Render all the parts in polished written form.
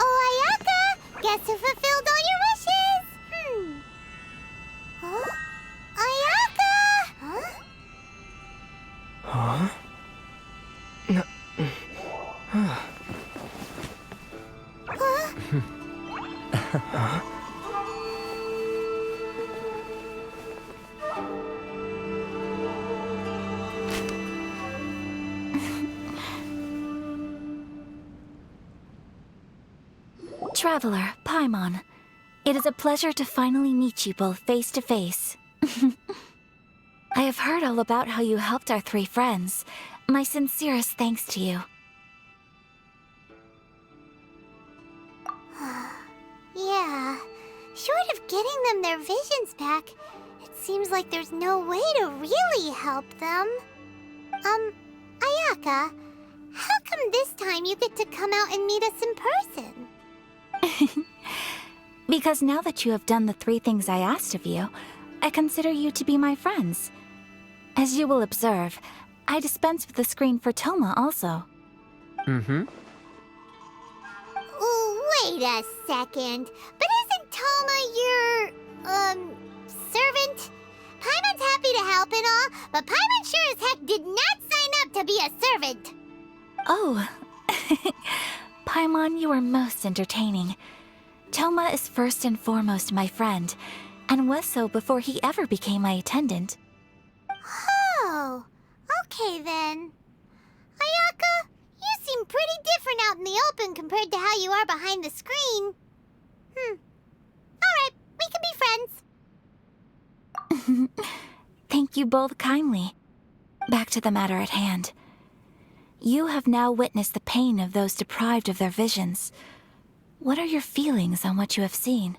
Oh, Ayaka! Guess who fulfilled all your wishes? Huh? Ayaka! Huh? Huh? No. Huh? Huh? Traveler, Paimon, it is a pleasure to finally meet you both face to face. I have heard all about how you helped our three friends. My sincerest thanks to you. Yeah, short of getting them their visions back, it seems like there's no way to really help them. Ayaka, how come this time you get to come out and meet us in person? Because now that you have done the three things I asked of you, I consider you to be my friends. As you will observe, I dispense with the screen for Toma also. Mm-hmm. Wait a second. But isn't Toma your, servant? Paimon's happy to help and all, but Paimon sure as heck did not sign up to be a servant. Oh. Paimon, you are most entertaining. Toma is first and foremost my friend, and was so before he ever became my attendant. Oh, okay then. Ayaka, you seem pretty different out in the open compared to how you are behind the screen. Alright, we can be friends. Thank you both kindly. Back to the matter at hand. You have now witnessed the pain of those deprived of their visions. What are your feelings on what you have seen?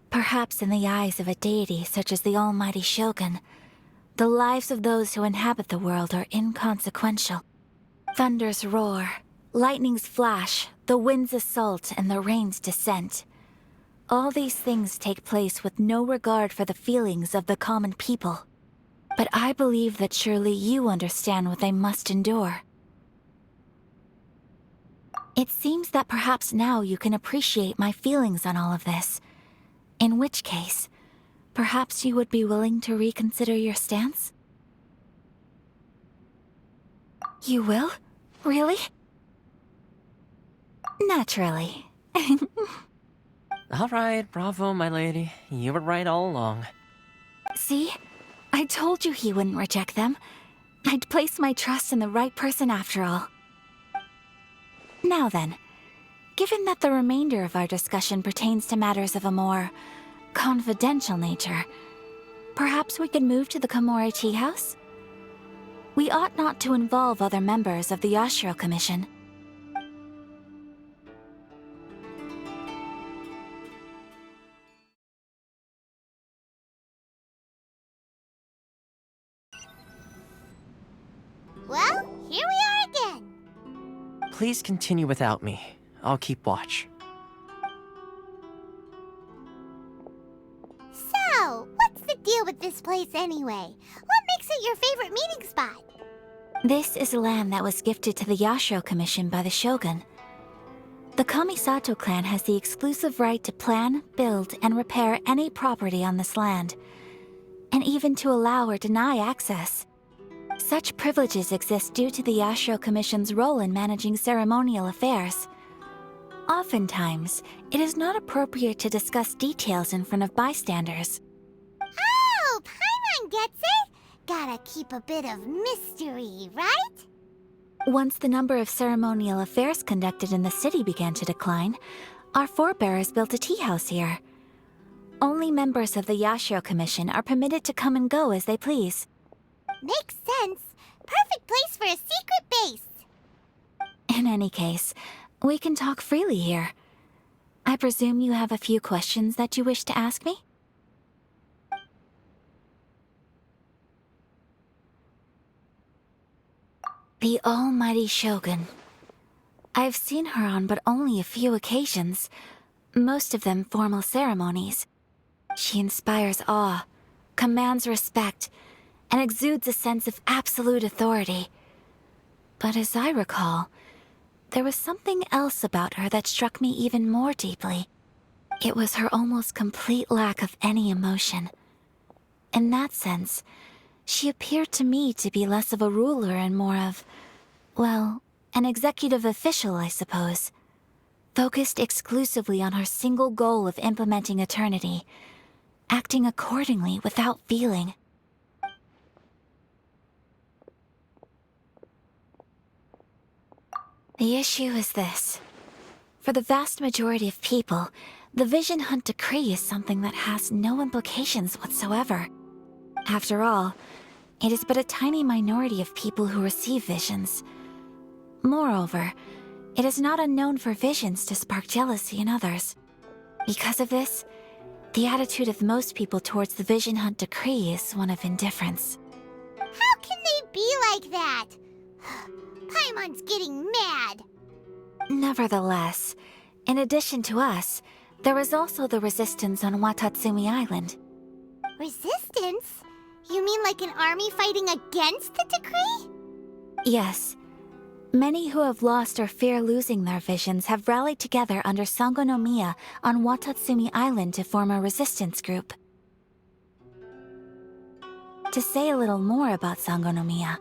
Perhaps in the eyes of a deity such as the almighty Shogun, the lives of those who inhabit the world are inconsequential. Thunders roar, lightnings flash, the winds assault, and the rains descent. All these things take place with no regard for the feelings of the common people. But I believe that surely you understand what they must endure. It seems that perhaps now you can appreciate my feelings on all of this. In which case, perhaps you would be willing to reconsider your stance? You will? Really? Naturally. All right, bravo, my lady. You were right all along. See? I told you he wouldn't reject them. I'd placed my trust in the right person after all. Now then, given that the remainder of our discussion pertains to matters of a more confidential nature, perhaps we could move to the Komori Tea House? We ought not to involve other members of the Yashiro Commission. Well, here we are again. Please continue without me. I'll keep watch. So, what's the deal with this place anyway? What makes it your favorite meeting spot? This is land that was gifted to the Yashiro Commission by the Shogun. The Kamisato clan has the exclusive right to plan, build, and repair any property on this land, and even to allow or deny access. Such privileges exist due to the Yashiro Commission's role in managing ceremonial affairs. Oftentimes, it is not appropriate to discuss details in front of bystanders. Oh, Paimon gets it! Gotta keep a bit of mystery, right? Once the number of ceremonial affairs conducted in the city began to decline, our forebears built a tea house here. Only members of the Yashiro Commission are permitted to come and go as they please. Makes sense. Perfect place for a secret base. In any case, we can talk freely here. I presume you have a few questions that you wish to ask me? The almighty Shogun. I've seen her on but only a few occasions, most of them formal ceremonies. She inspires awe, commands respect, and exudes a sense of absolute authority. But as I recall, there was something else about her that struck me even more deeply. It was her almost complete lack of any emotion. In that sense, she appeared to me to be less of a ruler and more of, well, an executive official, I suppose. Focused exclusively on her single goal of implementing eternity, acting accordingly without feeling. The issue is this. For the vast majority of people, the Vision Hunt Decree is something that has no implications whatsoever. After all, it is but a tiny minority of people who receive visions. Moreover, it is not unknown for visions to spark jealousy in others. Because of this, the attitude of most people towards the Vision Hunt Decree is one of indifference. How can they be like that? Paimon's getting mad. Nevertheless, in addition to us, there is also the resistance on Watatsumi Island. Resistance? You mean like an army fighting against the decree? Yes. Many who have lost or fear losing their visions have rallied together under Sangonomiya on Watatsumi Island to form a resistance group. To say a little more about Sangonomiya,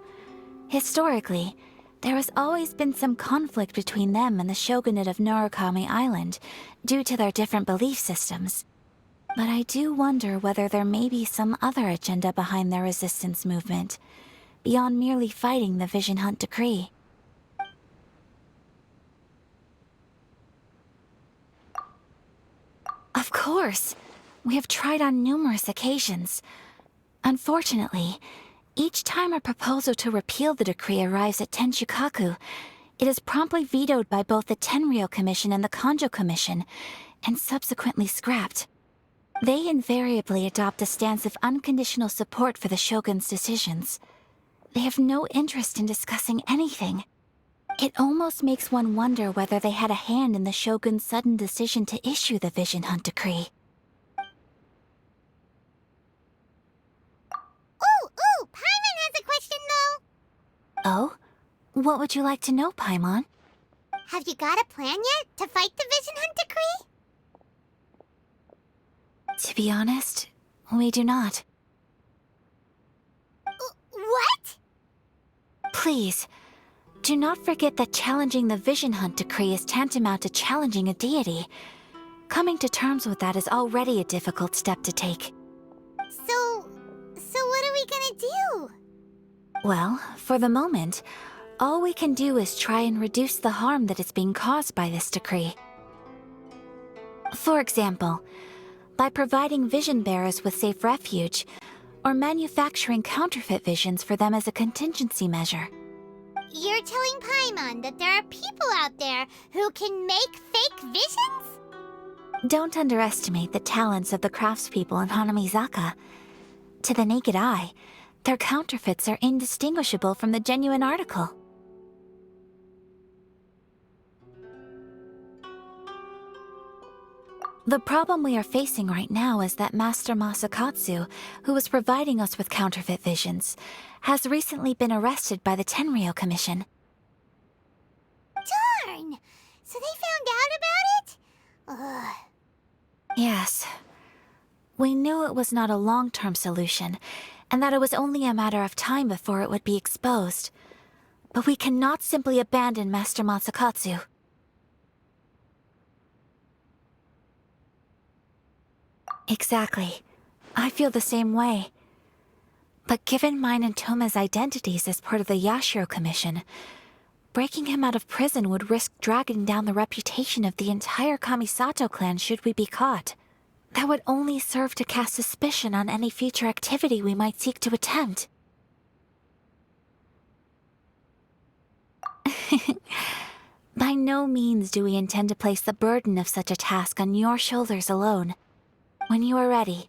historically, there has always been some conflict between them and the shogunate of Narukami Island due to their different belief systems. But I do wonder whether there may be some other agenda behind their resistance movement, beyond merely fighting the Vision Hunt Decree. Of course! We have tried on numerous occasions. Unfortunately, each time a proposal to repeal the decree arrives at Tenshukaku, it is promptly vetoed by both the Tenryou Commission and the Kanjo Commission, and subsequently scrapped. They invariably adopt a stance of unconditional support for the Shogun's decisions. They have no interest in discussing anything. It almost makes one wonder whether they had a hand in the Shogun's sudden decision to issue the Vision Hunt Decree. Ooh, Paimon has a question though. Oh? What would you like to know, Paimon? Have you got a plan yet to fight the Vision Hunt Decree? To be honest, we do not. What? Please, do not forget that challenging the Vision Hunt Decree is tantamount to challenging a deity. Coming to terms with that is already a difficult step to take. So what are we gonna do? Well, for the moment, all we can do is try and reduce the harm that is being caused by this decree. For example, by providing vision bearers with safe refuge, or manufacturing counterfeit visions for them as a contingency measure. You're telling Paimon that there are people out there who can make fake visions? Don't underestimate the talents of the craftspeople in Hanamizaka. To the naked eye, their counterfeits are indistinguishable from the genuine article. The problem we are facing right now is that Master Masakatsu, who was providing us with counterfeit visions, has recently been arrested by the Tenryou Commission. Darn! So they found out about it? Ugh. Yes. We knew it was not a long-term solution, and that it was only a matter of time before it would be exposed. But we cannot simply abandon Master Masakatsu. Exactly. I feel the same way. But given mine and Toma's identities as part of the Yashiro Commission, breaking him out of prison would risk dragging down the reputation of the entire Kamisato clan should we be caught. That would only serve to cast suspicion on any future activity we might seek to attempt. By no means do we intend to place the burden of such a task on your shoulders alone. When you are ready,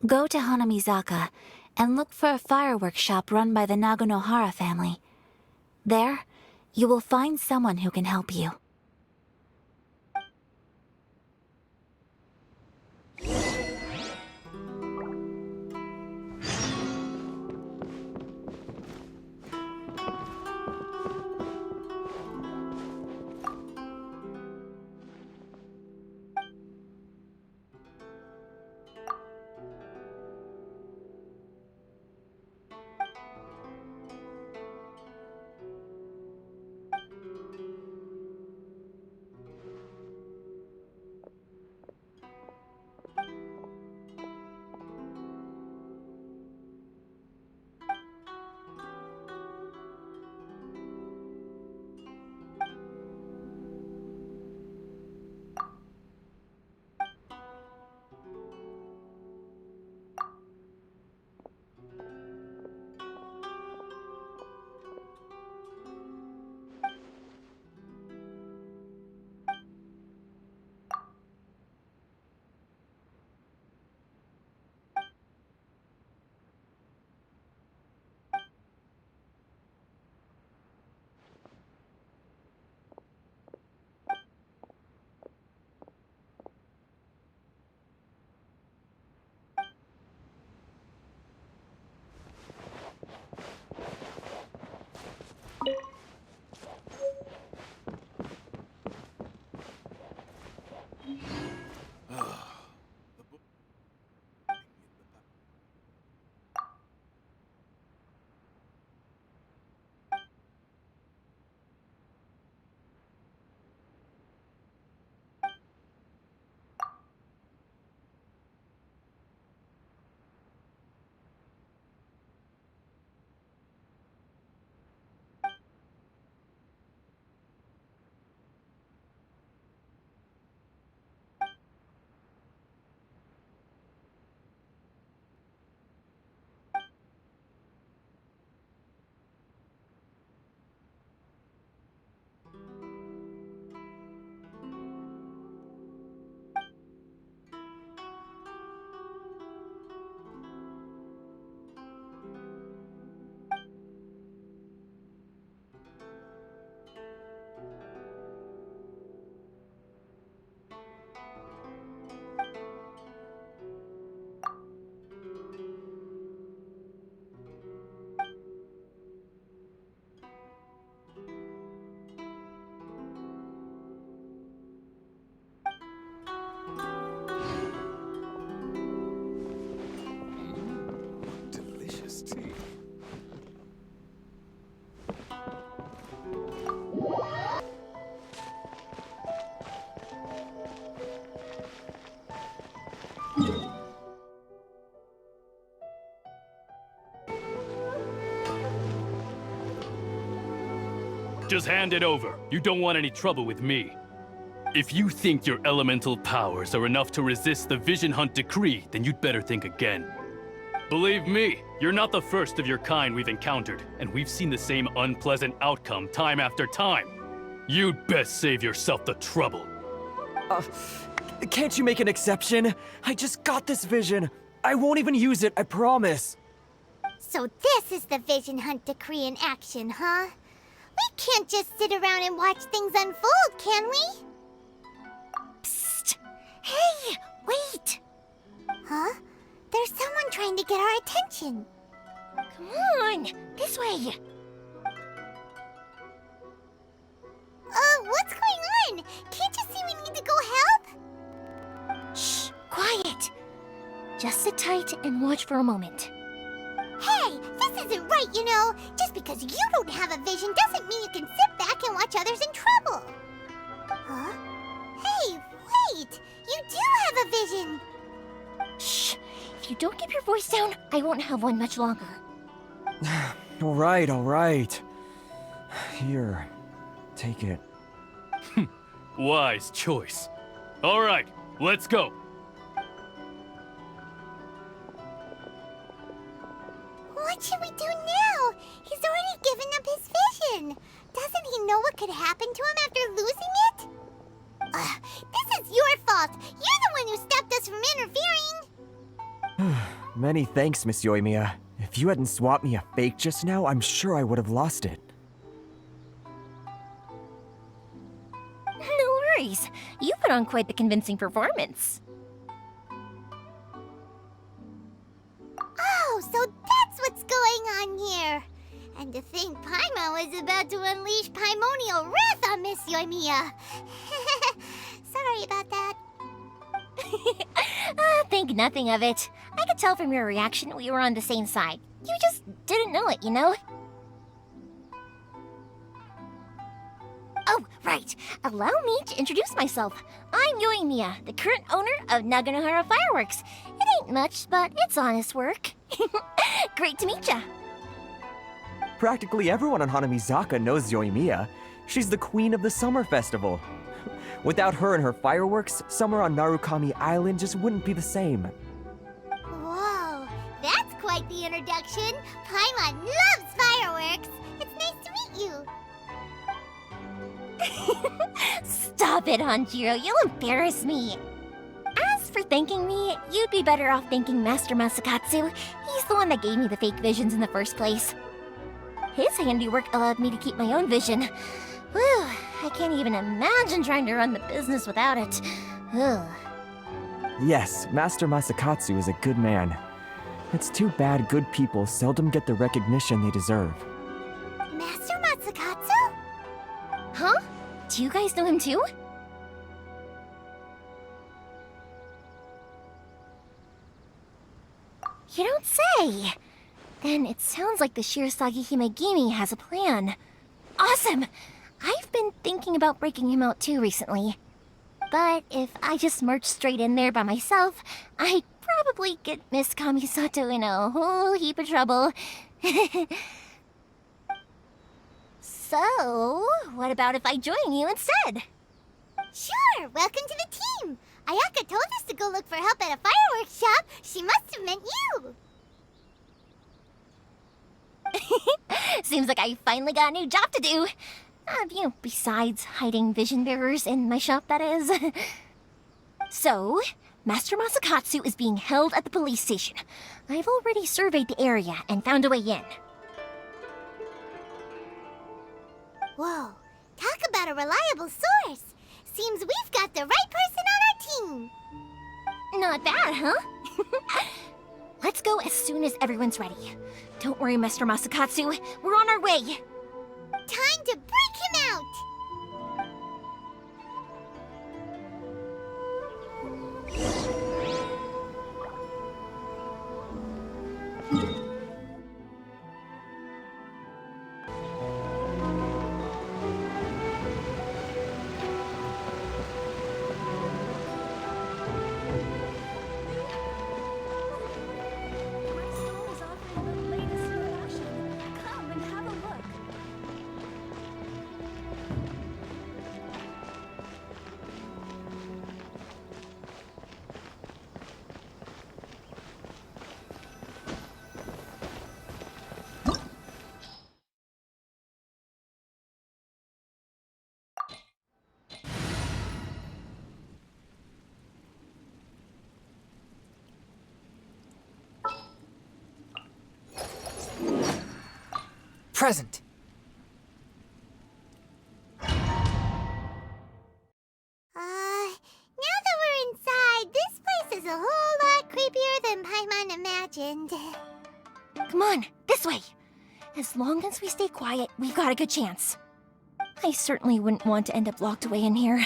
go to Hanamizaka and look for a fireworks shop run by the Naganohara family. There, you will find someone who can help you. Just hand it over. You don't want any trouble with me. If you think your elemental powers are enough to resist the Vision Hunt decree, then you'd better think again. Believe me, you're not the first of your kind we've encountered, and we've seen the same unpleasant outcome time after time. You'd best save yourself the trouble. Can't you make an exception? I just got this vision. I won't even use it, I promise. So this is the Vision Hunt decree in action, huh? We can't just sit around and watch things unfold, can we? Psst! Hey, wait! Huh? There's someone trying to get our attention. Come on, this way. What's going on? Can't you see we need to go help? Shh, quiet. Just sit tight and watch for a moment. Hey, this isn't right, you know. Just because you don't have a vision doesn't mean you can sit back and watch others in trouble. Huh? Hey, wait! You do have a vision! Shh! If you don't keep your voice down, I won't have one much longer. All right. Here, take it. Wise choice. All right, let's go. What should we do now? He's already given up his vision. Doesn't he know what could happen to him after losing it? This is your fault. You're the one who stopped us from interfering. Many thanks, Miss Yoimiya. If you hadn't swapped me a fake just now, I'm sure I would have lost it. No worries. You put on quite the convincing performance. Oh, so that's what's going on here. And to think Paimon was about to unleash Paimonial wrath on Miss Yoimiya. Sorry about that. Think nothing of it. I could tell from your reaction we were on the same side. You just didn't know it, you know? Oh, right. Allow me to introduce myself. I'm Yoimiya, the current owner of Naganohara Fireworks. It ain't much, but it's honest work. Great to meet ya. Practically everyone on Hanamizaka knows Yoimiya. She's the queen of the summer festival. Without her and her fireworks, summer on Narukami Island just wouldn't be the same. Whoa, that's quite the introduction. Paimon loves fireworks. It's nice to meet you. Stop it, Hanjiro. You'll embarrass me. As for thanking me, you'd be better off thanking Master Masakatsu. He's the one that gave me the fake visions in the first place. His handiwork allowed me to keep my own vision. Whew, I can't even imagine trying to run the business without it. Ugh. Yes, Master Masakatsu is a good man. It's too bad good people seldom get the recognition they deserve. Master Matsukatsu? Huh? Do you guys know him too? You don't say! Then it sounds like the Shirasagi Himegimi has a plan. Awesome! I've been thinking about breaking him out too recently. But if I just marched straight in there by myself, I'd probably get Miss Kamisato in a whole heap of trouble. So, what about if I join you instead? Sure, welcome to the team. Ayaka told us to go look for help at a fireworks shop. She must have meant you. Seems like I finally got a new job to do. Besides hiding vision bearers in my shop, that is. So, Master Masakatsu is being held at the police station. I've already surveyed the area and found a way in. Whoa, talk about a reliable source. Seems we've got the right person on our team. Not bad, huh? Let's go as soon as everyone's ready. Don't worry, Master Masakatsu. We're on our way. Time to break him out. Present. Now that we're inside, this place is a whole lot creepier than Paimon imagined. Come on, this way. As long as we stay quiet, we've got a good chance. I certainly wouldn't want to end up locked away in here.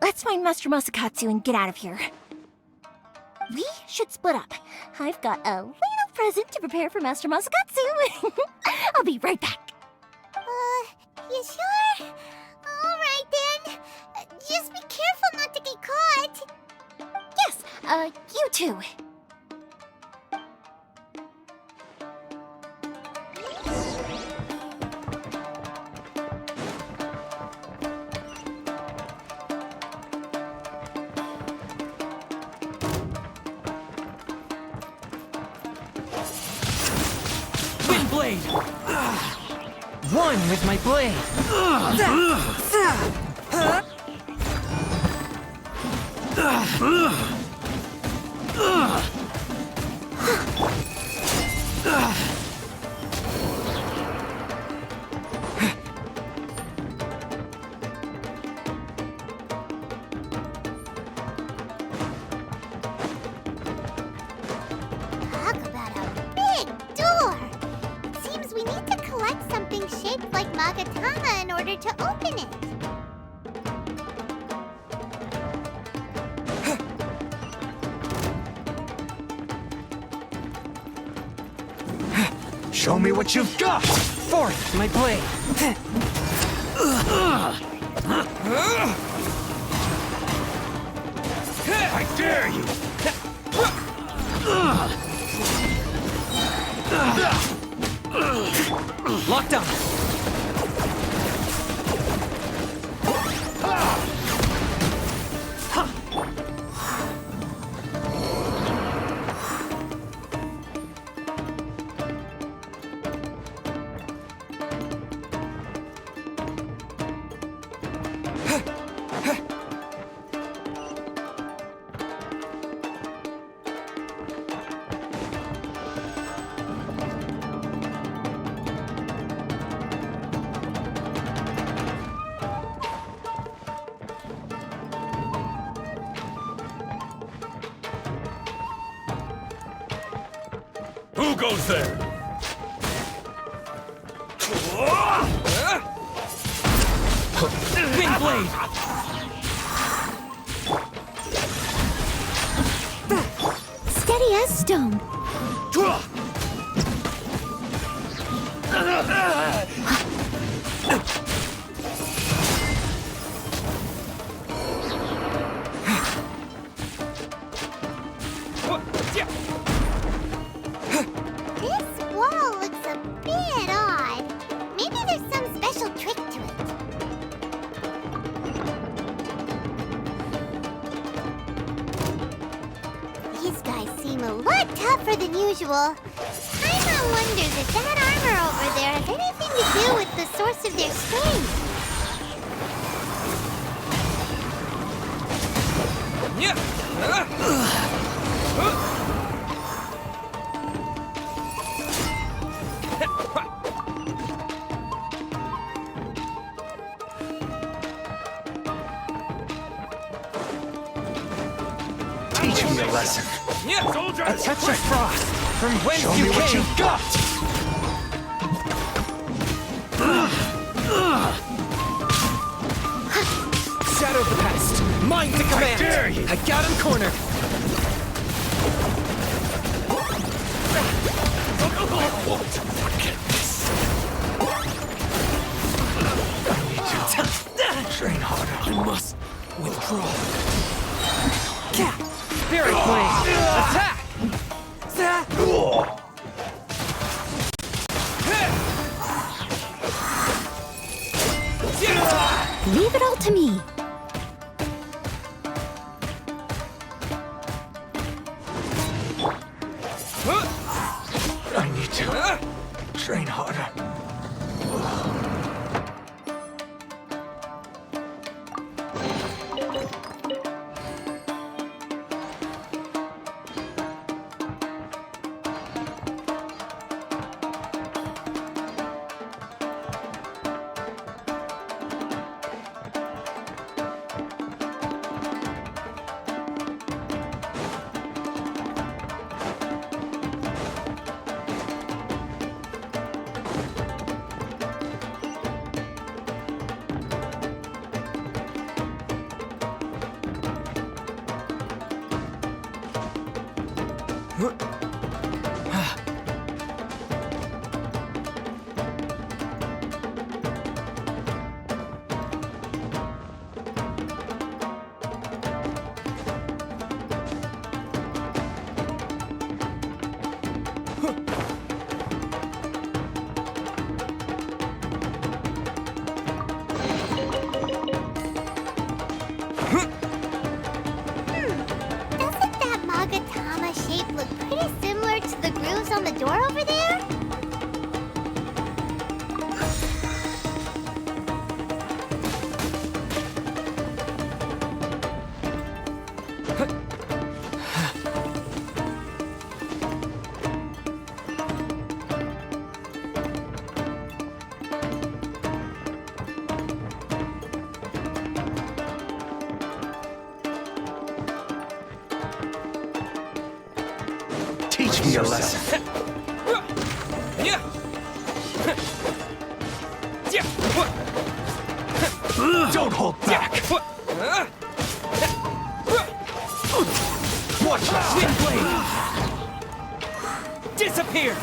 Let's find Master Masakatsu and get out of here. We should split up. I've got a little present to prepare for Master Masakatsu. I'll be right back. You sure? Alright then. Just be careful not to get caught. Yes, you too. Wind blade! One with my blade! Talk about a big door. It seems we need to collect something shaped like Magatama in order to open it. Show me what you've got! Forth, my blade! I dare you! Locked on! Who goes there? Wind blade! Steady as stone. This wall looks a bit odd. Maybe there's some special trick to it. These guys seem a lot tougher than usual. Paimon wonders if that armor over there has anything to do with the source of their strength. Teach me a lesson. Soldiers! A touch of frost from whence Show you me came. what you've got! Shadow the pest. Mine to command. I dare you. I got him cornered. Train harder. I must withdraw. Spirit blade. Attack. Leave it all to me. I need to train harder. Doesn't that Magatama shape look pretty similar to the grooves on the door over there? Teach me a lesson. Don't hold back. Watch out. Wind blade! Disappear!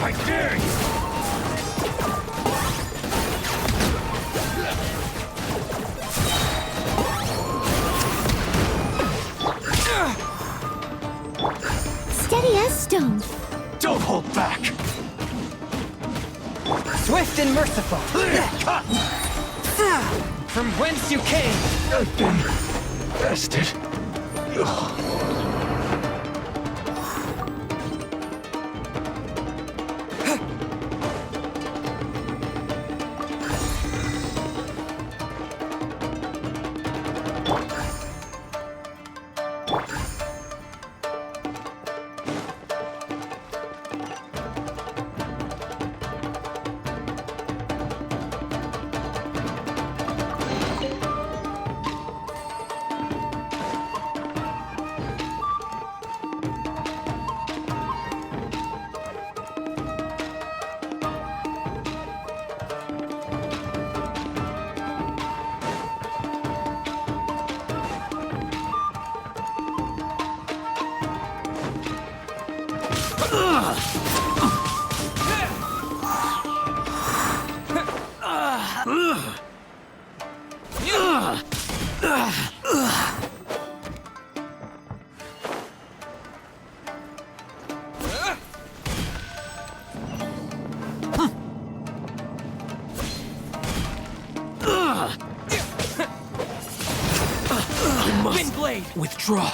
I dare you. Steady as stone. Don't hold back. Swift and merciful! From whence you came! I've been bested. Wind blade! Withdraw!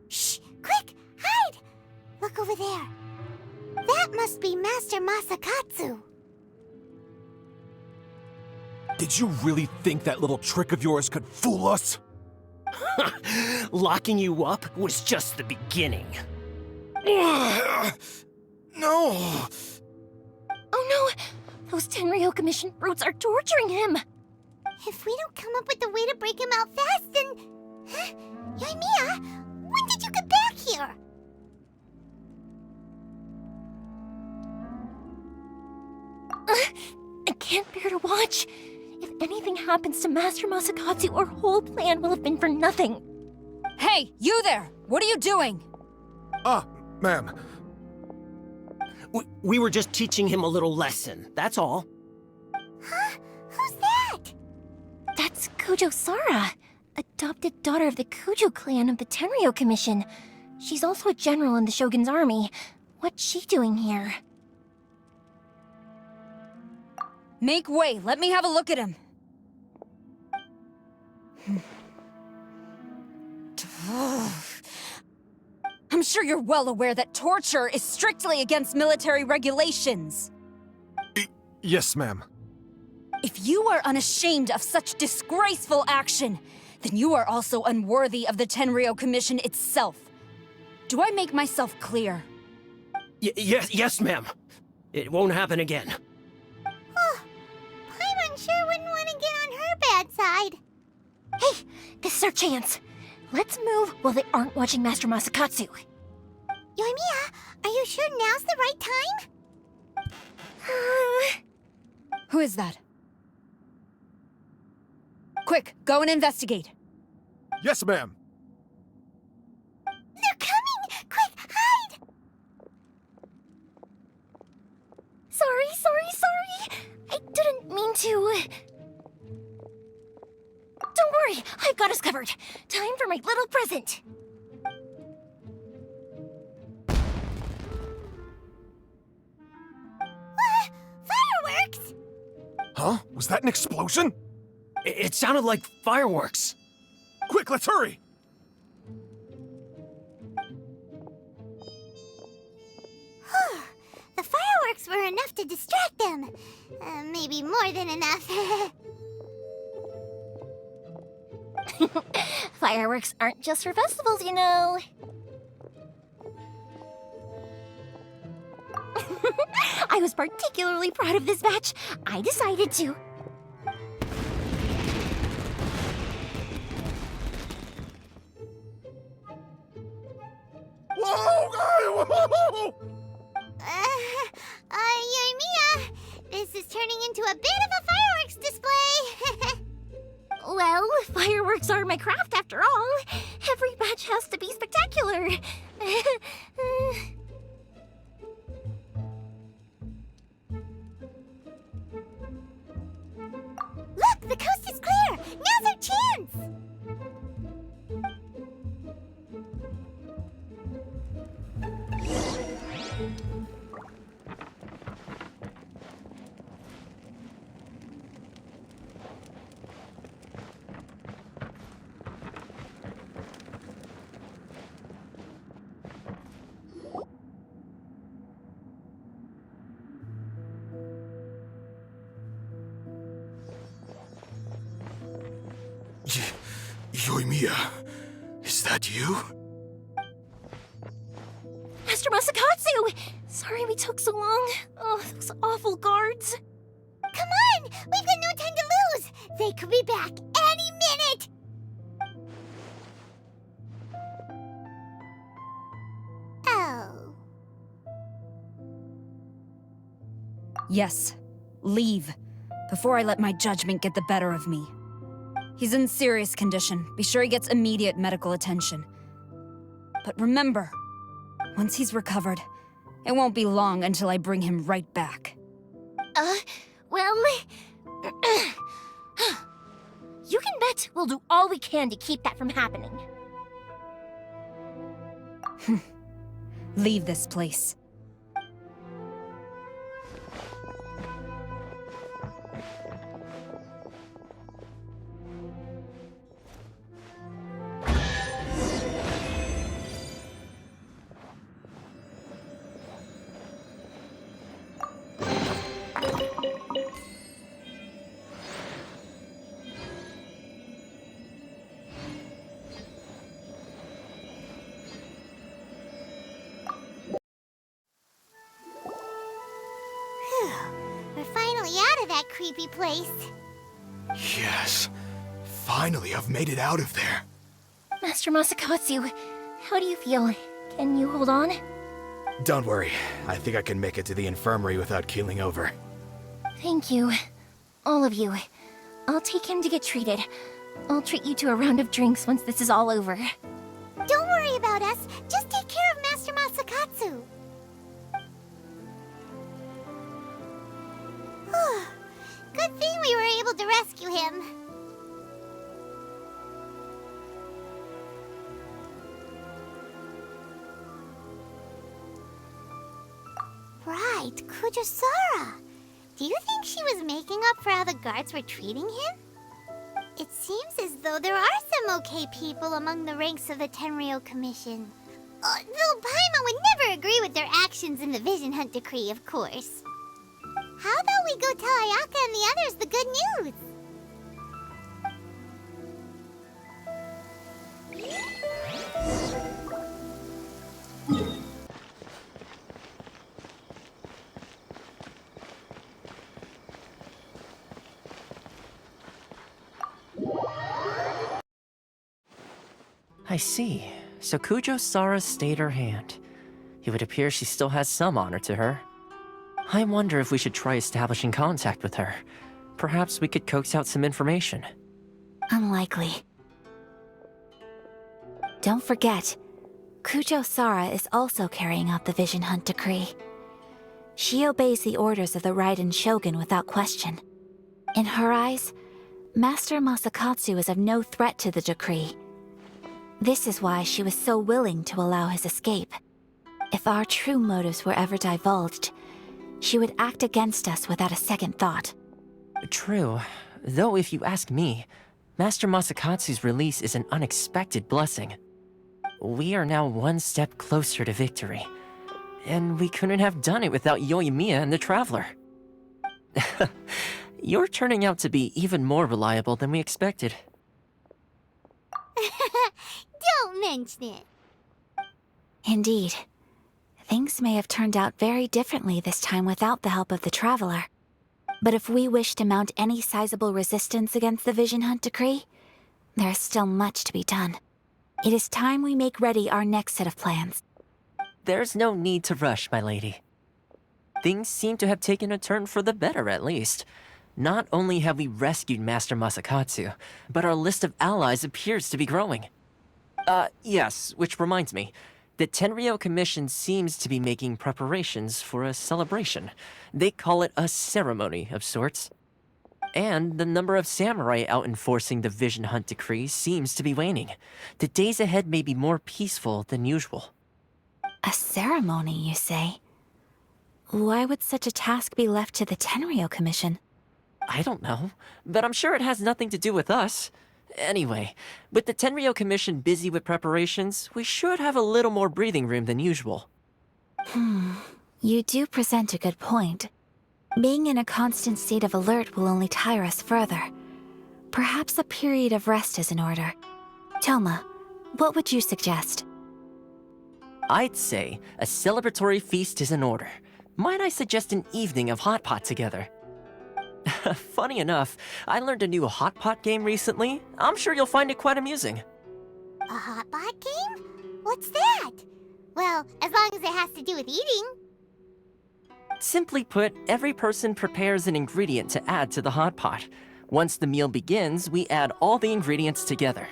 Shh! Quick! Hide! Look over there. must be Master Masakatsu. Did you really think that little trick of yours could fool us? Locking you up was just the beginning. No! Oh no! Those Tenryo Commission brutes are torturing him! If we don't come up with a way to break him out fast, then... Huh? Yoimiya, when did you get back here? I can't bear to watch. If anything happens to Master Masakatsu, our whole plan will have been for nothing. Hey, you there! What are you doing? Ma'am. We were just teaching him a little lesson, that's all. Huh? Who's that? That's Kujo Sara, adopted daughter of the Kujo clan of the Tenryo Commission. She's also a general in the Shogun's army. What's she doing here? Make way, let me have a look at him. I'm sure you're well aware that torture is strictly against military regulations. Yes, ma'am. If you are unashamed of such disgraceful action, then you are also unworthy of the Tenryo Commission itself. Do I make myself clear? Yes, ma'am. It won't happen again. Oh, Paimon sure wouldn't want to get on her bad side. Hey, this is our chance. Let's move while they aren't watching Master Masakatsu. Yoimiya, are you sure now's the right time? Who is that? Quick, go and investigate. Yes, ma'am. They're coming! Quick, hide! Sorry. I didn't mean to. Don't worry, I've got us covered. Time for my little present. Fireworks! Huh? Was that an explosion? It sounded like fireworks. Quick, let's hurry! The fireworks were enough to distract them. Maybe more than enough. Fireworks aren't just for festivals, you know. I was particularly proud of this batch. I decided to. Whoa! Yoimiya, this is turning into a bit of a fireworks display. Well, fireworks are my craft after all. Every batch has to be spectacular. Look, the coast is clear. Now's our chance. Yoimiya, is that you? Master Masakatsu! Sorry we took so long. Oh, those awful guards. Come on, we've got no time to lose. They could be back any minute. Oh. Yes, leave, before I let my judgment get the better of me. He's in serious condition. Be sure he gets immediate medical attention. But remember, once he's recovered, it won't be long until I bring him right back. Well... You can bet we'll do all we can to keep that from happening. Leave this place. of that creepy place. Yes. Finally, I've made it out of there. Master Masakatsu, how do you feel? Can you hold on? Don't worry. I think I can make it to the infirmary without keeling over. Thank you. All of you. I'll take him to get treated. I'll treat you to a round of drinks once this is all over. Don't worry about us. Just take care of Master Masakatsu. Good thing we were able to rescue him. Right, Kujosara. Do you think she was making up for how the guards were treating him? It seems as though there are some okay people among the ranks of the Tenryou Commission. Though Paimon would never agree with their actions in the Vision Hunt Decree, of course. How about we go tell Ayaka and the others the good news? I see. So Kujo-Sara stayed her hand. It would appear she still has some honor to her. I wonder if we should try establishing contact with her. Perhaps we could coax out some information. Unlikely. Don't forget, Kujo-Sara is also carrying out the Vision Hunt Decree. She obeys the orders of the Raiden Shogun without question. In her eyes, Master Masakatsu is of no threat to the decree. This is why she was so willing to allow his escape. If our true motives were ever divulged, she would act against us without a second thought. True. Though if you ask me, Master Masakatsu's release is an unexpected blessing. We are now one step closer to victory. And we couldn't have done it without Yoimiya and the Traveler. You're turning out to be even more reliable than we expected. Don't mention it. Indeed. Things may have turned out very differently this time without the help of the Traveler. But if we wish to mount any sizable resistance against the Vision Hunt Decree, there is still much to be done. It is time we make ready our next set of plans. There's no need to rush, my lady. Things seem to have taken a turn for the better, at least. Not only have we rescued Master Masakatsu, but our list of allies appears to be growing. Yes, which reminds me. The Tenryou Commission seems to be making preparations for a celebration. They call it a ceremony of sorts. And the number of samurai out enforcing the Vision Hunt Decree seems to be waning. The days ahead may be more peaceful than usual. A ceremony, you say? Why would such a task be left to the Tenryou Commission? I don't know, but I'm sure it has nothing to do with us. Anyway, with the Tenryou Commission busy with preparations, we should have a little more breathing room than usual. You do present a good point. Being in a constant state of alert will only tire us further. Perhaps a period of rest is in order. Toma, what would you suggest? I'd say a celebratory feast is in order. Might I suggest an evening of hot pot together? Funny enough, I learned a new hot pot game recently. I'm sure you'll find it quite amusing. A hot pot game? What's that? Well, as long as it has to do with eating. Simply put, every person prepares an ingredient to add to the hot pot. Once the meal begins, we add all the ingredients together.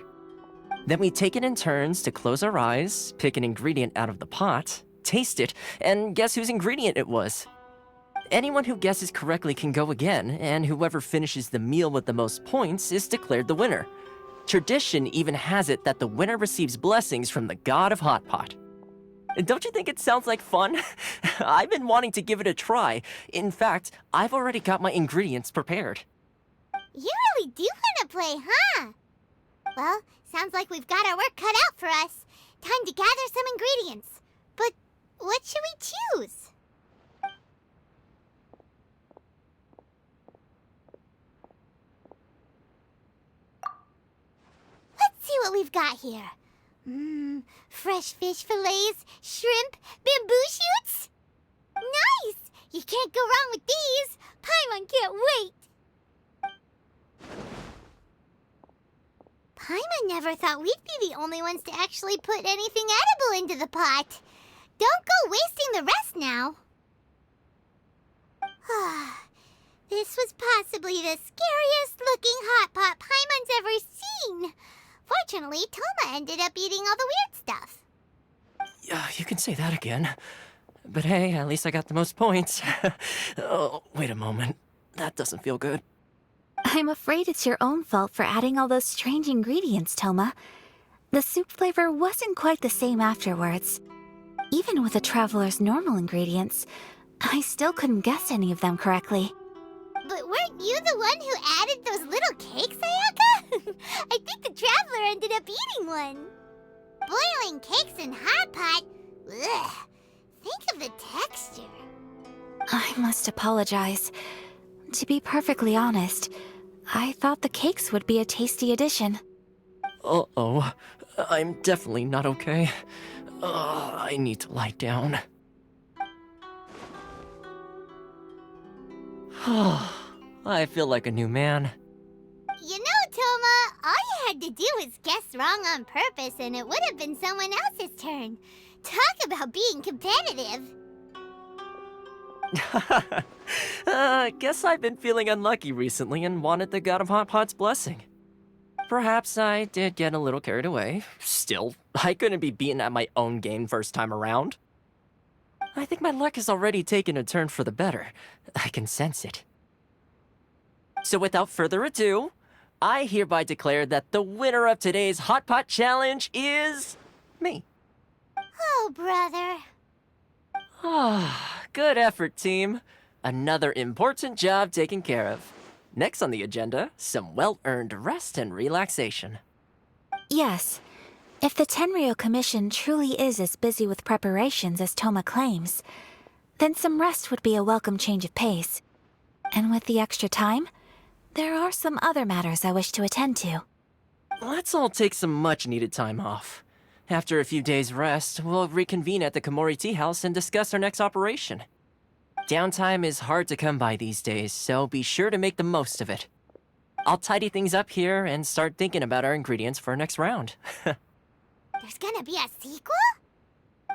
Then we take it in turns to close our eyes, pick an ingredient out of the pot, taste it, and guess whose ingredient it was. Anyone who guesses correctly can go again, and whoever finishes the meal with the most points is declared the winner. Tradition even has it that the winner receives blessings from the god of hot pot. Don't you think it sounds like fun? I've been wanting to give it a try. In fact, I've already got my ingredients prepared. You really do want to play, huh? Well, sounds like we've got our work cut out for us. Time to gather some ingredients. But what should we choose? Let's see what we've got here. Fresh fish fillets, shrimp, bamboo shoots. Nice! You can't go wrong with these. Paimon can't wait! Paimon never thought we'd be the only ones to actually put anything edible into the pot. Don't go wasting the rest now. This was possibly the scariest looking hot pot Paimon's ever seen. Fortunately, Toma ended up eating all the weird stuff. Yeah, you can say that again. But hey, at least I got the most points. Oh, wait a moment. That doesn't feel good. I'm afraid it's your own fault for adding all those strange ingredients, Toma. The soup flavor wasn't quite the same afterwards. Even with the traveler's normal ingredients, I still couldn't guess any of them correctly. But weren't you the one who added those little cakes, Ayaka? I think the traveler ended up eating one. Boiling cakes in hot pot? Ugh. Think of the texture. I must apologize. To be perfectly honest, I thought the cakes would be a tasty addition. Uh-oh. I'm definitely not okay. I need to lie down. I feel like a new man. You know, Toma, all you had to do was guess wrong on purpose and it would have been someone else's turn. Talk about being competitive. Guess I've been feeling unlucky recently and wanted the God of Hot Pot's blessing. Perhaps I did get a little carried away. Still, I couldn't be beaten at my own game first time around. I think my luck has already taken a turn for the better. I can sense it. So without further ado, I hereby declare that the winner of today's Hot Pot Challenge is me. Oh, brother. Good effort, team. Another important job taken care of. Next on the agenda, some well-earned rest and relaxation. Yes. If the Tenryo Commission truly is as busy with preparations as Toma claims, then some rest would be a welcome change of pace. And with the extra time, there are some other matters I wish to attend to. Let's all take some much-needed time off. After a few days' rest, we'll reconvene at the Komori Tea House and discuss our next operation. Downtime is hard to come by these days, so be sure to make the most of it. I'll tidy things up here and start thinking about our ingredients for our next round. There's gonna be a sequel?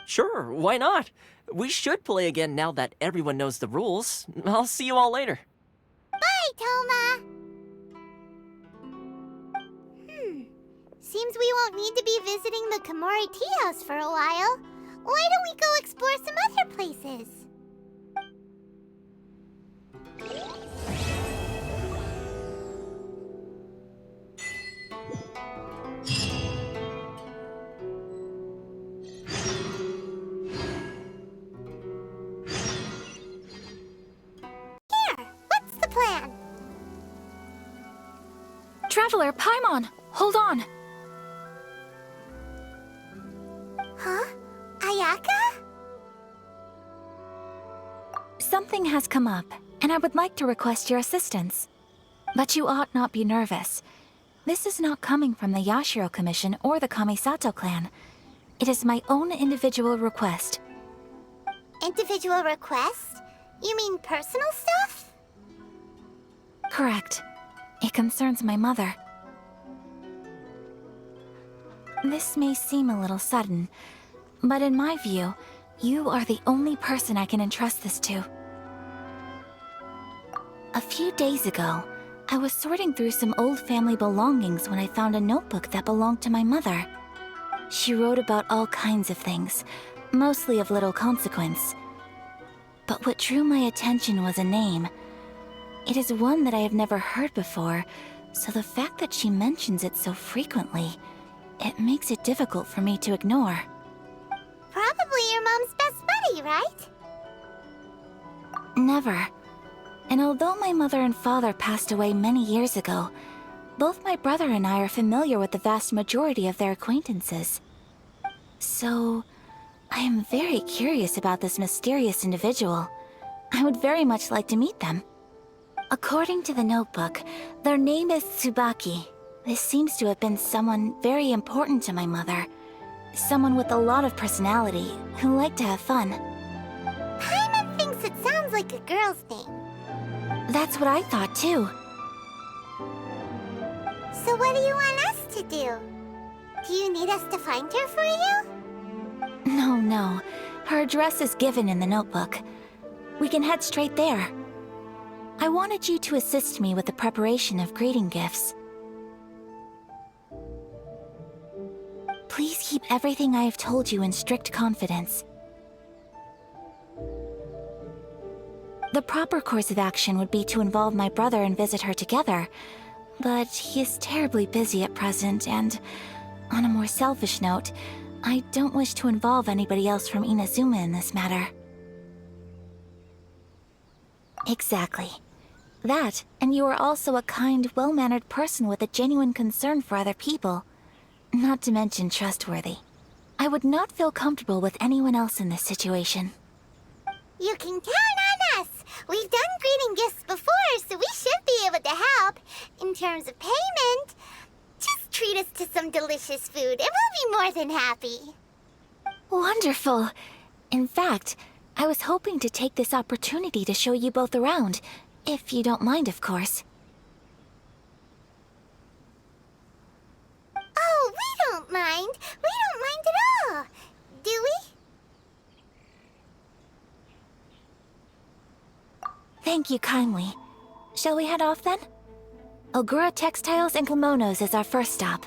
Sure, why not? We should play again now that everyone knows the rules. I'll see you all later. Bye, Toma! Seems we won't need to be visiting the Komori Tea House for a while. Why don't we go explore some other places? Here, what's the plan? Traveler, Paimon, hold on! Huh? Ayaka? Something has come up, and I would like to request your assistance. But you ought not be nervous. This is not coming from the Yashiro Commission or the Kamisato clan. It is my own individual request. Individual request? You mean personal stuff? Correct. It concerns my mother. This may seem a little sudden, but in my view, you are the only person I can entrust this to. A few days ago, I was sorting through some old family belongings when I found a notebook that belonged to my mother. She wrote about all kinds of things, mostly of little consequence. But what drew my attention was a name. It is one that I have never heard before, so the fact that she mentions it so frequently, it makes it difficult for me to ignore. Probably your mom's best buddy, right? Never. And although my mother and father passed away many years ago, both my brother and I are familiar with the vast majority of their acquaintances. So, I am very curious about this mysterious individual. I would very much like to meet them. According to the notebook, their name is Tsubaki. This seems to have been someone very important to my mother. Someone with a lot of personality, who liked to have fun. Paimon thinks it sounds like a girl's name. That's what I thought too. So what do you want us to do? Do you need us to find her for you? No. Her address is given in the notebook. We can head straight there. I wanted you to assist me with the preparation of greeting gifts. Please keep everything I have told you in strict confidence. The proper course of action would be to involve my brother and visit her together, but he is terribly busy at present, and on a more selfish note, I don't wish to involve anybody else from Inazuma in this matter. Exactly. That, and you are also a kind, well-mannered person with a genuine concern for other people. Not to mention trustworthy. I would not feel comfortable with anyone else in this situation. You can count on us! We've done greeting gifts before, so we should be able to help. In terms of payment, just treat us to some delicious food and we'll be more than happy. Wonderful! In fact, I was hoping to take this opportunity to show you both around, if you don't mind, of course. Oh, we don't mind. We don't mind at all. Do we? Thank you kindly. Shall we head off then? Ogura Textiles and Kimonos is our first stop.